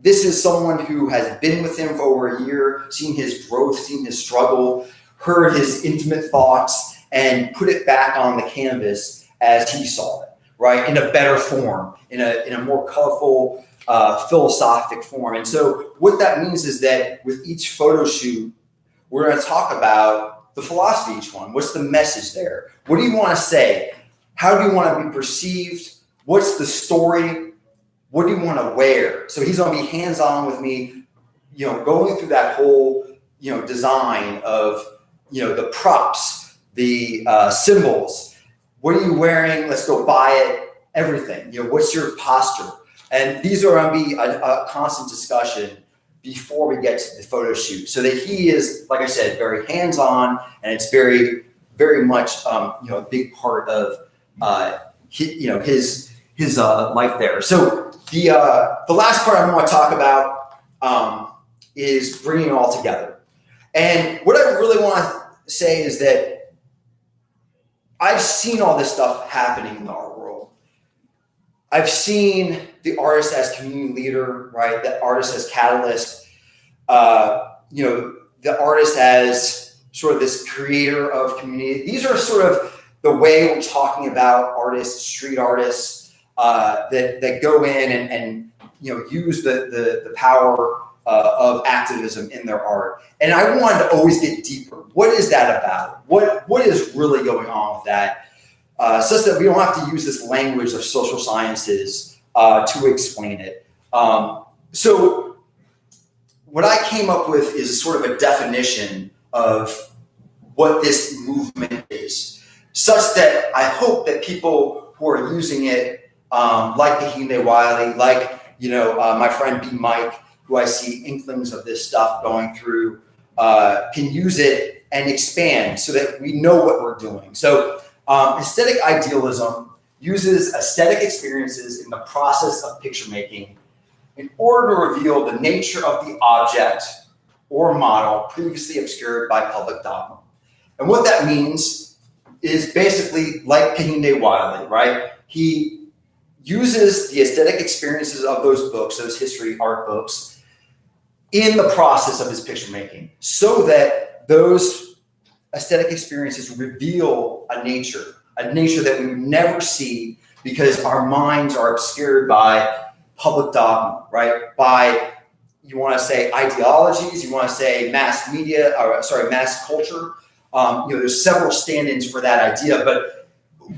this is someone who has been with him for over a year, seen his growth, seen his struggle, heard his intimate thoughts, and put it back on the canvas as he saw it, right? In a better form, in a more colorful, philosophic form. And so what that means is that with each photo shoot, we're going to talk about the philosophy of each one. What's the message there? What do you want to say? How do you want to be perceived? What's the story? What do you want to wear? So he's going to be hands-on with me, going through that whole, design of, the props, the symbols. What are you wearing? Let's go buy it. Everything. What's your posture? And these are going to be a constant discussion before we get to the photo shoot, so that he is, like I said, very hands-on, and it's very, very much, a big part of, his life there. So the last part I want to talk about is bringing it all together. And what I really want to say is that I've seen all this stuff happening in the art world. I've seen the artist as community leader, right? The artist as catalyst, the artist as sort of this creator of community. These are sort of the way we're talking about artists, street artists, that go in and use the power of activism in their art. And I wanted to always get deeper. What is that about? What is really going on with that? Such that we don't have to use this language of social sciences to explain it. So what I came up with is sort of a definition of what this movement is, such that I hope that people who are using it, like Kehinde Wiley, like my friend B. Mike, who I see inklings of this stuff going through, can use it and expand so that we know what we're doing. So aesthetic idealism uses aesthetic experiences in the process of picture making in order to reveal the nature of the object or model previously obscured by public dogma. And what that means is basically like Kehinde Wiley, right? He uses the aesthetic experiences of those books, those history art books, in the process of his picture making, so that those aesthetic experiences reveal a nature that we would never see because our minds are obscured by public dogma, right? By, you want to say, ideologies, you want to say mass media, mass culture. There's several stand-ins for that idea, but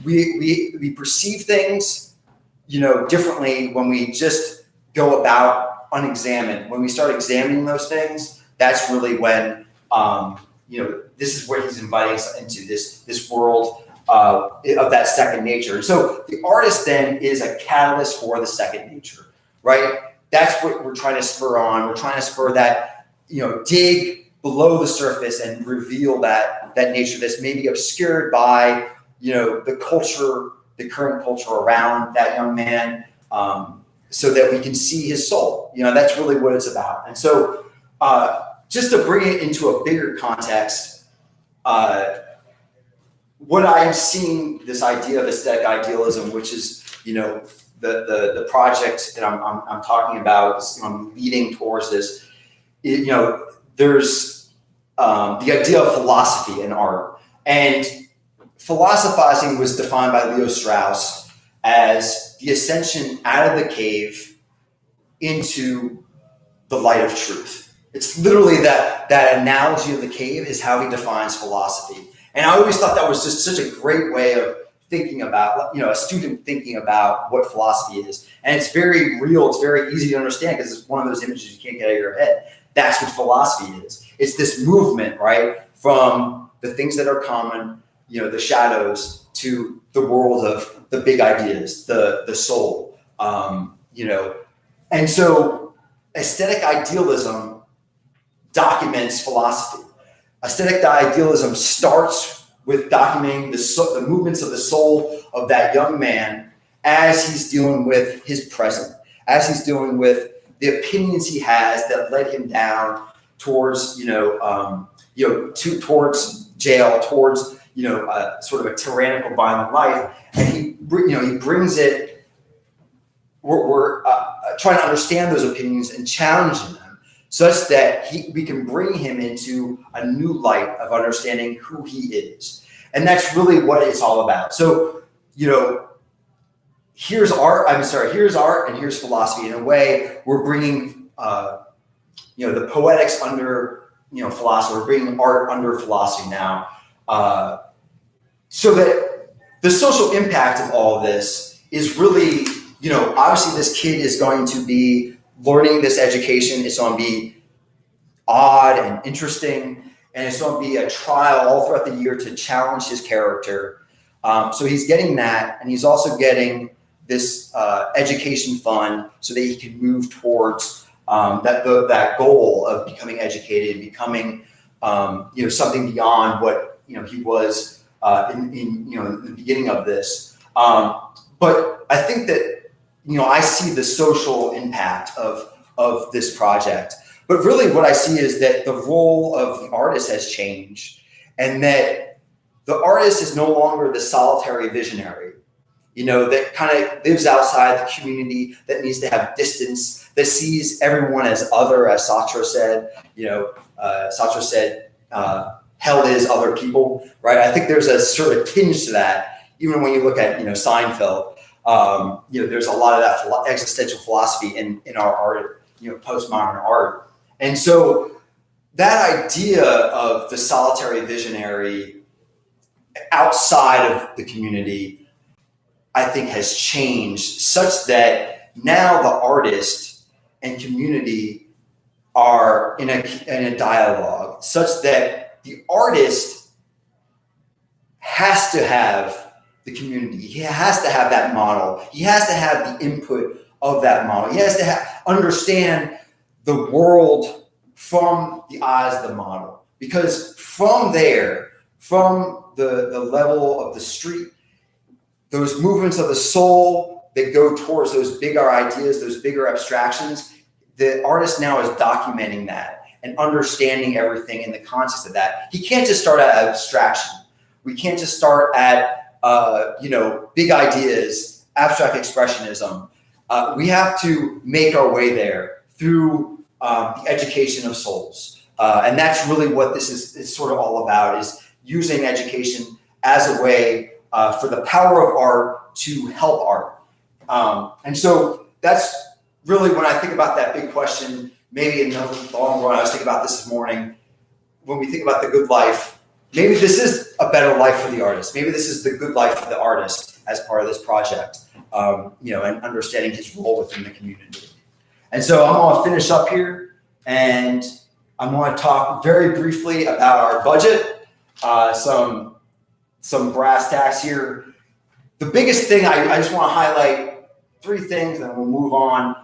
we perceive things, differently when we just go about unexamined. When we start examining those things, that's really when, this is where he's inviting us into this world of that second nature. So the artist then is a catalyst for the second nature, right? That's what we're trying to spur on. We're trying to spur that, dig below the surface and reveal that nature that's maybe obscured by, the culture, the current culture around that young man, so that we can see his soul. That's really what it's about. And so just to bring it into a bigger context, what I'm seeing, this idea of aesthetic idealism, which is, the project that I'm talking about, I'm leading towards this, there's the idea of philosophy in art. And philosophizing was defined by Leo Strauss as the ascension out of the cave into the light of truth. It's literally that analogy of the cave is how he defines philosophy. And I always thought that was just such a great way of thinking about, a student thinking about what philosophy is. And it's very real. It's very easy to understand because it's one of those images you can't get out of your head. That's what philosophy is. It's this movement, right, from the things that are common, the shadows, to the world of the big ideas, the soul, And so aesthetic idealism documents philosophy. Aesthetic idealism starts with documenting the movements of the soul of that young man as he's dealing with his present, as he's dealing with the opinions he has that led him down towards, towards jail, towards, sort of a tyrannical, violent life. And he brings it. We're trying to understand those opinions and challenging them, such that we can bring him into a new light of understanding who he is. And that's really what it's all about. So, here's art and here's philosophy. In a way, we're bringing, the poetics under, philosophy. We're bringing art under philosophy now. So that the social impact of all of this is really, obviously this kid is going to be learning this education. It's going to be odd and interesting, and it's going to be a trial all throughout the year to challenge his character. So he's getting that, and he's also getting this education fund so that he can move towards that goal of becoming educated, becoming something beyond what he was in the beginning of this. But I think that I see the social impact of this project. But really what I see is that the role of the artist has changed, and that the artist is no longer the solitary visionary, that kind of lives outside the community, that needs to have distance, that sees everyone as other, as Sartre said. Sartre said, hell is other people, right? I think there's a sort of tinge to that, even when you look at, Seinfeld. There's a lot of that existential philosophy in our art, postmodern art. And so that idea of the solitary visionary outside of the community, I think, has changed such that now the artist and community are in a dialogue, such that the artist has to have the community. He has to have that model. He has to have the input of that model. He has to understand the world from the eyes of the model. Because from there, from the level of the street, those movements of the soul that go towards those bigger ideas, those bigger abstractions, the artist now is documenting that and understanding everything in the context of that. He can't just start at abstraction. We can't just start at big ideas, abstract expressionism. We have to make our way there through the education of souls. And that's really what this is sort of all about, is using education as a way for the power of art to help art. And so that's really, when I think about that big question, maybe in the long run, I was thinking about this morning, when we think about the good life, maybe this is a better life for the artist. Maybe this is the good life for the artist as part of this project, and understanding his role within the community. And so I'm going to finish up here, and I'm going to talk very briefly about our budget, some brass tacks here. The biggest thing, I just want to highlight three things, and we'll move on.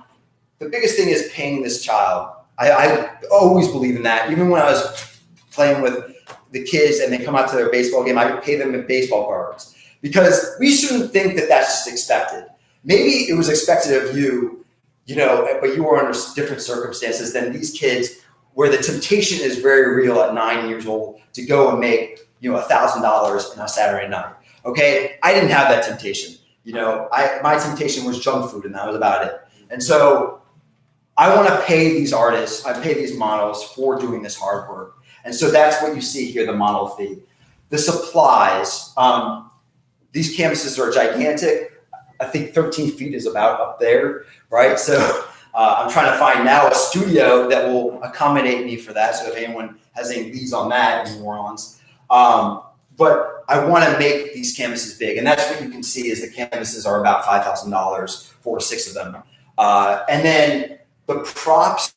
The biggest thing is paying this child. I always believe in that. Even when I was playing with the kids and they come out to their baseball game, I would pay them in baseball cards, because we shouldn't think that that's just expected. Maybe it was expected of you, but you were under different circumstances than these kids, where the temptation is very real at 9 years old to go and make, $1,000 on a Saturday night. Okay. I didn't have that temptation. My temptation was junk food, and that was about it. And so I want to pay these artists, I pay these models for doing this hard work. And so that's what you see here, the model fee. The supplies, these canvases are gigantic. I think 13 feet is about up there, right? So I'm trying to find now a studio that will accommodate me for that. So if anyone has any leads on that in New Orleans. but I want to make these canvases big. And that's what you can see is the canvases are about $5,000 for 6 of them. And then the props,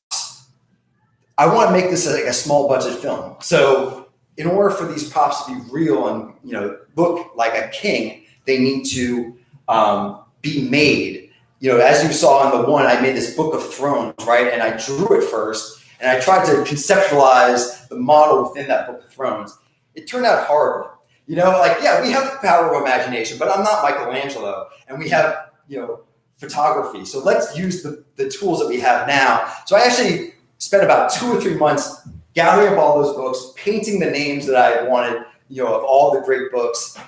I want to make this like a small budget film. So in order for these props to be real and, you know, look like a king, they need to be made. You know, as you saw in the one, I made this Book of Thrones, right? And I drew it first, and I tried to conceptualize the model within that Book of Thrones. It turned out horrible. You know, like, yeah, we have the power of imagination, but I'm not Michelangelo, and we have, you know, photography. So let's use the tools that we have now. So I actually spent about 2 or 3 months gathering up all those books, painting the names that I wanted, you know, of all the great books,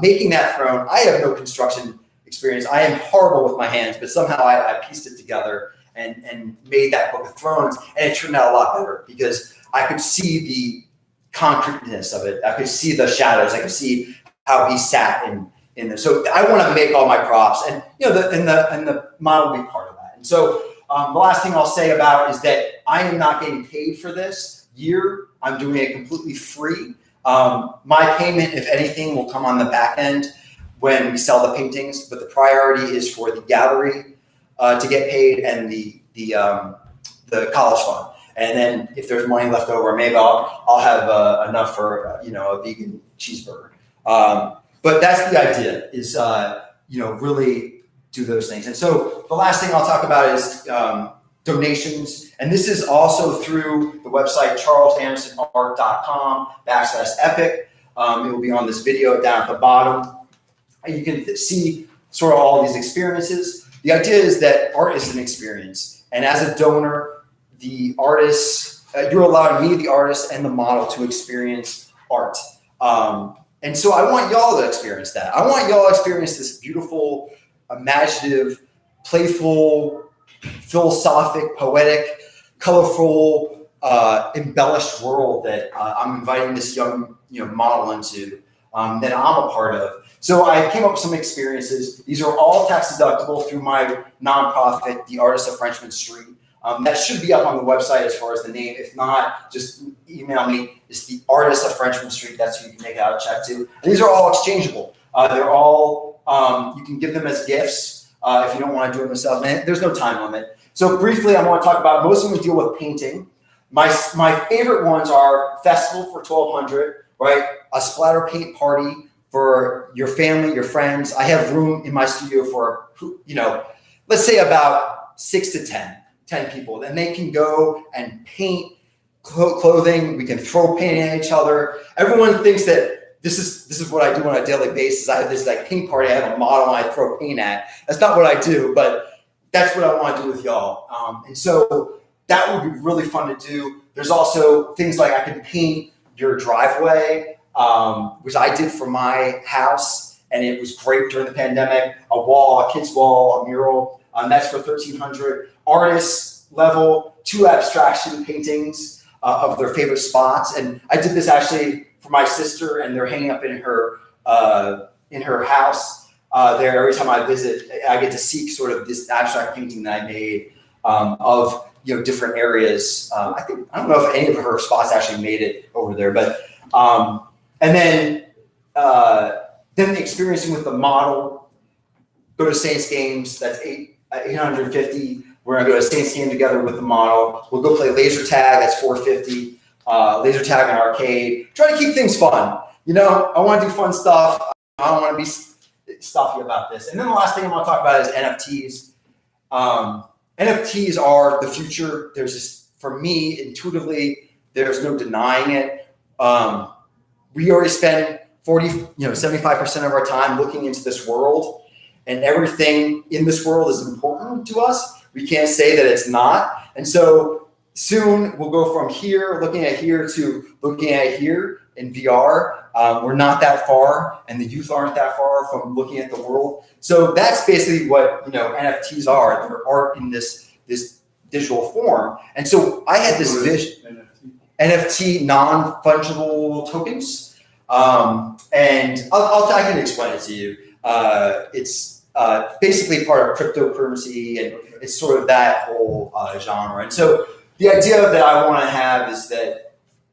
making that throne. I have no construction experience. I am horrible with my hands, but somehow I pieced it together and made that Book of Thrones, and it turned out a lot better because I could see the concreteness of it. I could see the shadows. I could see how he sat in there. So I want to make all my props, and you know, the model will be part of that. And so the last thing I'll say about is that I am not getting paid for this year. I'm doing it completely free. My payment, if anything, will come on the back end when we sell the paintings, but the priority is for the gallery to get paid and the college fund. And then if there's money left over, maybe I'll have enough for a vegan cheeseburger. But that's the idea is really do those things. And so the last thing I'll talk about is donations. And this is also through the website charlesandersonart.com/epic. It will be on this video down at the bottom. And you can see sort of all of these experiences. The idea is that art is an experience. And as a donor, the artist, you're allowing me, the artist, and the model to experience art. And so I want y'all to experience that. I want y'all to experience this beautiful, imaginative, playful, philosophic, poetic, colorful, embellished world that I'm inviting this young model into that I'm a part of. So I came up with some experiences. These are all tax deductible through my nonprofit, The Artists of Frenchmen Street. That should be up on the website as far as the name. If not, just email me. It's The Artists of Frenchmen Street. That's who you can make out a check to. And these are all exchangeable. They're all, you can give them as gifts if you don't want to do them yourself. And there's no time limit. So briefly, I want to talk about, most of them deal with painting. My favorite ones are Festival for 1200, right? A splatter paint party for your family, your friends. I have room in my studio for, let's say about 6 to 10 people. Then they can go and paint clothing. We can throw paint at each other. Everyone thinks that this is what I do on a daily basis. I have this like paint party. I have a model and I throw paint at. That's not what I do, but that's what I want to do with y'all. And so that would be really fun to do. There's also things like I can paint your driveway, which I did for my house, and it was great during the pandemic. A wall, a kid's wall, a mural. That's for $1,300. Artists level, 2 abstraction paintings of their favorite spots, and I did this actually for my sister, and they're hanging up in her house. There, every time I visit, I get to see sort of this abstract painting that I made of different areas. I don't know if any of her spots actually made it over there, but and then the experiencing with the model. Go to Saints games. That's $850. We're gonna go to Saints game together with the model. We'll go play laser tag. That's $450. Laser tag in arcade. Try to keep things fun. I want to do fun stuff. I don't want to be stuffy about this. And then the last thing I want to talk about is NFTs. NFTs are the future. There's just, for me, intuitively, there's no denying it. We already spend 75% of our time looking into this world, and everything in this world is important to us. We can't say that it's not. And so soon we'll go from here, looking at here, to looking at here in VR. We're not that far, and the youth aren't that far from looking at the world. So that's basically what NFTs are. They're art in this digital form. And so I had this vision. NFT, non-fungible tokens. And I can explain it to you. It's basically part of cryptocurrency, and it's sort of that whole genre. And so the idea that I want to have is that,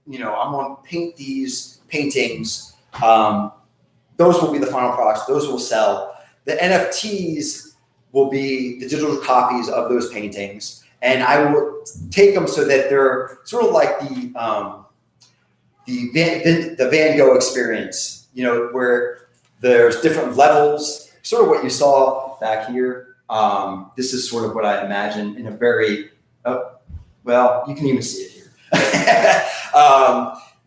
I'm going to paint these paintings Those will be the final products. Those will sell. The NFTs will be the digital copies of those paintings, and I will take them so that they're sort of like the Van Gogh experience, where there's different levels, sort of what you saw back here. This is sort of what I imagine in a very, well, you can even see it here.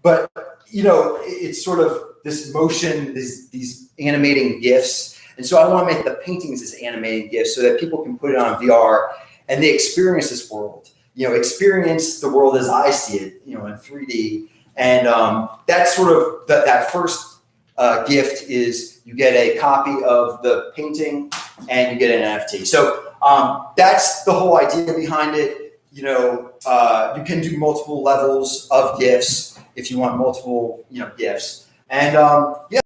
But, it's sort of this motion, these animating GIFs. And so I want to make the paintings as animating GIFs so that people can put it on VR and they experience this world, experience the world as I see it, in 3D. And that's sort of that first gift is you get a copy of the painting and you get an NFT. So that's the whole idea behind it. You can do multiple levels of gifts if you want multiple, gifts. And yeah.